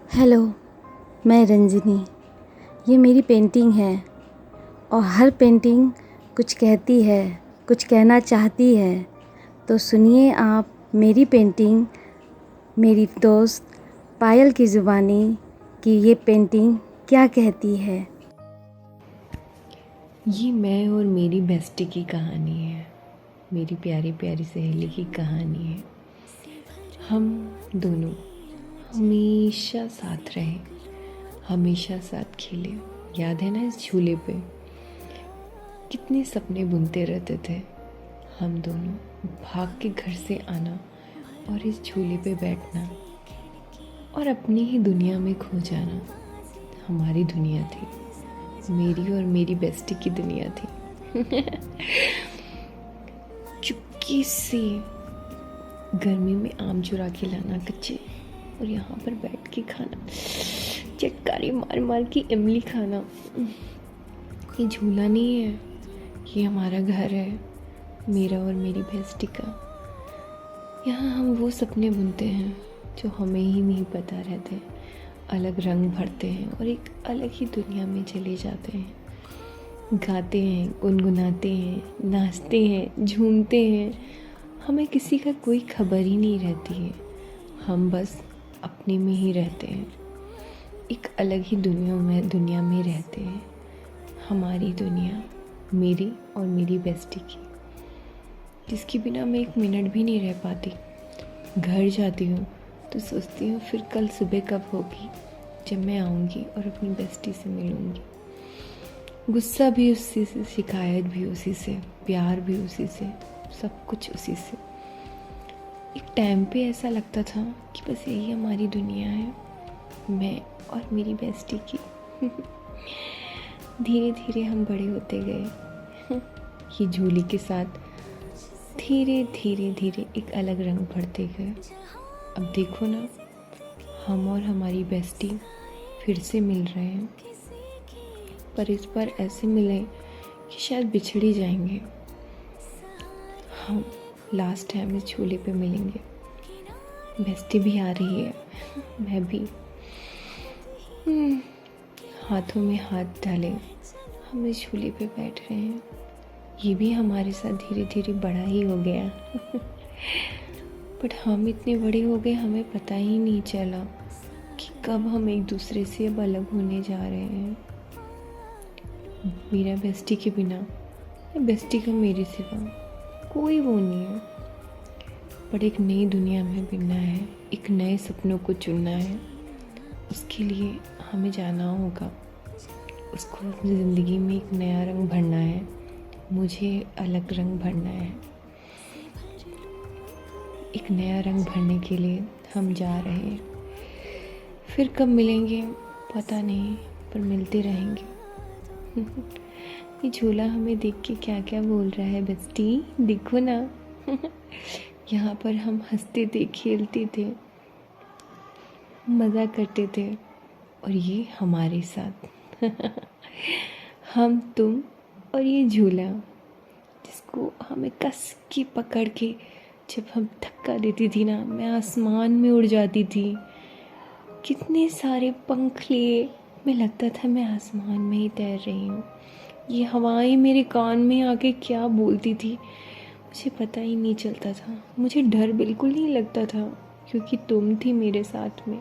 Hello, मैं रंजिनी। ये मेरी पेंटिंग है और हर पेंटिंग कुछ कहती है, कुछ कहना चाहती है। तो सुनिए आप मेरी पेंटिंग, मेरी दोस्त पायल की ज़ुबानी कि ये पेंटिंग क्या कहती है। ये मैं और मेरी बेस्टी की कहानी है, मेरी प्यारी प्यारी सहेली की कहानी है। हम दोनों हमेशा साथ रहे, हमेशा साथ खेले। याद है ना इस झूले पे कितने सपने बुनते रहते थे हम दोनों। भाग के घर से आना और इस झूले पे बैठना और अपनी ही दुनिया में खो जाना। हमारी दुनिया थी, मेरी और मेरी बेस्टी की दुनिया थी। चुपके से गर्मी में आम चुरा के लाना कच्चे और यहाँ पर बैठ के खाना, चटकारी मार मार के इमली खाना। ये झूला नहीं है, ये हमारा घर है, मेरा और मेरी बेस्टी का। यहाँ हम वो सपने बुनते हैं जो हमें ही नहीं पता रहते, अलग रंग भरते हैं और एक अलग ही दुनिया में चले जाते हैं। गाते हैं, गुनगुनाते हैं, नाचते हैं, झूमते हैं। हमें किसी का कोई खबर ही नहीं रहती है, हम बस अपने में ही रहते हैं, एक अलग ही दुनिया में रहते हैं। हमारी दुनिया, मेरी और मेरी बेस्टी की, जिसके बिना मैं एक मिनट भी नहीं रह पाती। घर जाती हूँ तो सोचती हूँ फिर कल सुबह कब होगी जब मैं आऊँगी और अपनी बेस्टी से मिलूँगी। गुस्सा भी उसी से, शिकायत भी उसी से, प्यार भी उसी से, सब कुछ उसी से। एक टाइम पे ऐसा लगता था कि बस यही हमारी दुनिया है, मैं और मेरी बेस्टी की। धीरे धीरे हम बड़े होते गए। ये झूली के साथ धीरे धीरे धीरे एक अलग रंग भरते गए। अब देखो ना, हम और हमारी बेस्टी फिर से मिल रहे हैं, पर इस बार ऐसे मिले कि शायद बिछड़ ही जाएंगे। हम लास्ट टाइम इस झूले पे मिलेंगे। बेस्टी भी आ रही है, मैं भी। हाथों में हाथ डाले हम इस झूले पे बैठ रहे हैं। ये भी हमारे साथ धीरे धीरे बड़ा ही हो गया। बट हम इतने बड़े हो गए, हमें पता ही नहीं चला कि कब हम एक दूसरे से अब अलग होने जा रहे हैं। मेरा बेस्टी के बिना, बेस्टी का मेरे सिवा कोई वो नहीं है। पर एक नई दुनिया में बिना है, एक नए सपनों को चुनना है। उसके लिए हमें जाना होगा, उसको अपनी ज़िंदगी में एक नया रंग भरना है। मुझे अलग रंग भरना है। एक नया रंग भरने के लिए हम जा रहे हैं। फिर कब मिलेंगे पता नहीं, पर मिलते रहेंगे। ये झूला हमें देख के क्या क्या बोल रहा है, बेस्टी देखो ना। यहाँ पर हम हंसते थे, खेलते थे, मज़ा करते थे, और ये हमारे साथ। हम, तुम और ये झूला, जिसको हमें कस के पकड़ के जब हम धक्का देती थी ना, मैं आसमान में उड़ जाती थी। कितने सारे पंख लिए मैं लगता था मैं आसमान में ही तैर रही हूँ। ये हवाएं मेरे कान में आके क्या बोलती थी मुझे पता ही नहीं चलता था। मुझे डर बिल्कुल नहीं लगता था, क्योंकि तुम थी मेरे साथ में।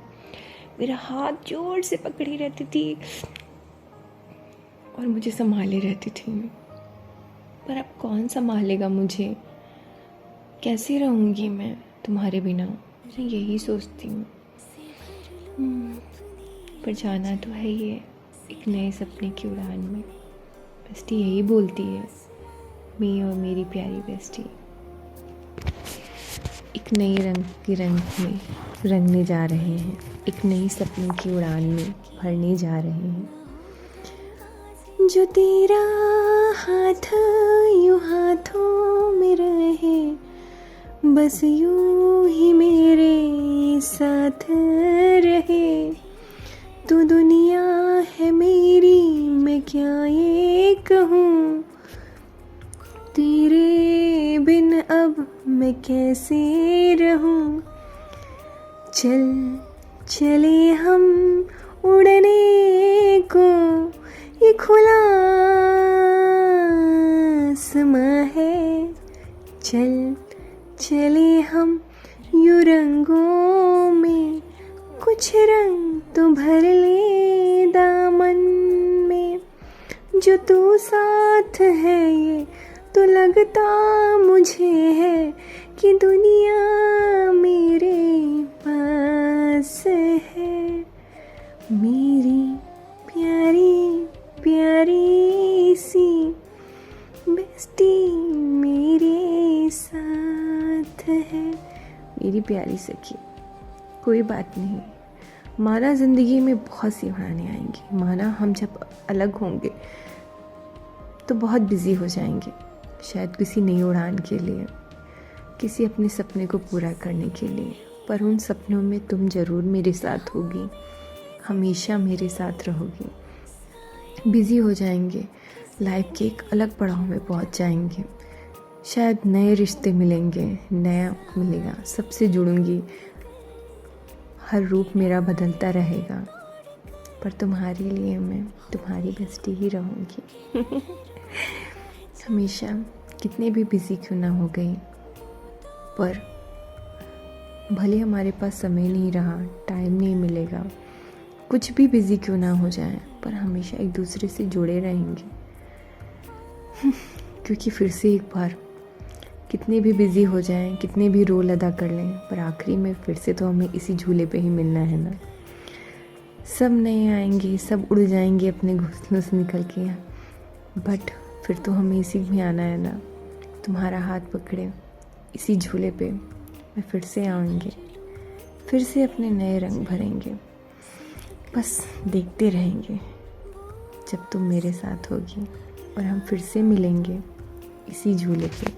मेरा हाथ जोर से पकड़ी रहती थी और मुझे संभाले रहती थी। पर अब कौन संभालेगा मुझे? कैसे रहूँगी मैं तुम्हारे बिना? मैं यही सोचती हूँ। पर जाना तो है ये एक नए सपने की उड़ान में। बेस्टी यही बोलती है, मैं और मेरी प्यारी बेस्टी एक नई रंग में रंगने जा रहे हैं, एक नई सपनों की उड़ान में भरने जा रहे हैं। जो तेरा हाथ यूं हाथों में रहे, बस यूं ही मेरे साथ रहे। तू दुनिया है मेरी, मैं क्या ये कहूँ, तेरे बिन अब मैं कैसे रहूँ। चल चले हम उड़ने को, ये खुला आसमां है। चले हम यूं रंगों में, कुछ रंग तो भर ले दामन में। जो तू साथ है ये तो लगता मुझे है कि दुनिया मेरे पास है। मेरी प्यारी प्यारी सी बेस्टी मेरे साथ है। मेरी प्यारी सखी, कोई बात नहीं, माना ज़िंदगी में बहुत सी उड़ानें आएंगी, माना हम जब अलग होंगे तो बहुत बिज़ी हो जाएंगे, शायद किसी नई उड़ान के लिए, किसी अपने सपने को पूरा करने के लिए, पर उन सपनों में तुम ज़रूर मेरे साथ होगी, हमेशा मेरे साथ रहोगी। बिज़ी हो जाएंगे, लाइफ के एक अलग पड़ाव में पहुंच जाएंगे, शायद नए रिश्ते मिलेंगे, नया मिलेगा, सबसे जुड़ूंगी, हर रूप मेरा बदलता रहेगा, पर तुम्हारे लिए मैं तुम्हारी बेस्टी ही रहूँगी। हमेशा, कितने भी बिज़ी क्यों ना हो गई, पर भले हमारे पास समय नहीं रहा, टाइम नहीं मिलेगा, कुछ भी बिज़ी क्यों ना हो जाए, पर हमेशा एक दूसरे से जुड़े रहेंगे। क्योंकि फिर से एक बार कितने भी बिज़ी हो जाएं, कितने भी रोल अदा कर लें, पर आखिरी में फिर से तो हमें इसी झूले पे ही मिलना है ना। सब नए आएंगे, सब उड़ जाएंगे अपने घोंसलों से निकल के, बट फिर तो हमें इसी में आना है ना। तुम्हारा हाथ पकड़े इसी झूले पे मैं फिर से आऊँगी, फिर से अपने नए रंग भरेंगे, बस देखते रहेंगे जब तुम मेरे साथ होगी और हम फिर से मिलेंगे इसी झूले पे।